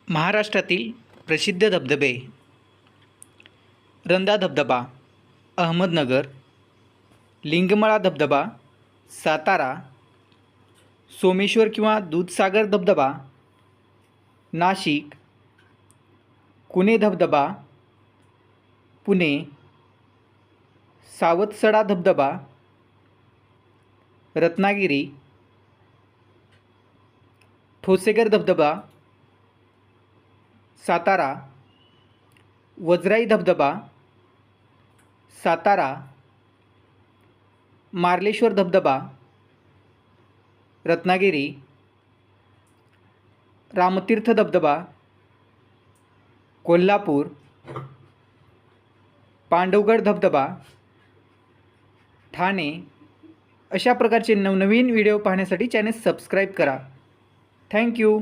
महाराष्ट्रातील प्रसिद्ध धबधबे रंधा धबधबा अहमदनगर, लिंगमळा धबधबा सातारा, सोमेश्वर किंवा दूधसागर धबधबा नाशिक, कुणे धबधबा पुणे, सावतसडा धबधबा रत्नागिरी, ठोसेघर धबधबा सातारा, वजराई धबधबा सातारा, मार्लेश्वर धबधबा रत्नागिरी, रामतीर्थ धबधबा कोल्हापूर, पांडवगड धबधबा ठाणे अशा प्रकारचे नवनवीन व्हिडिओ पाहण्यासाठी चॅनल सबस्क्राईब करा. थँक्यू.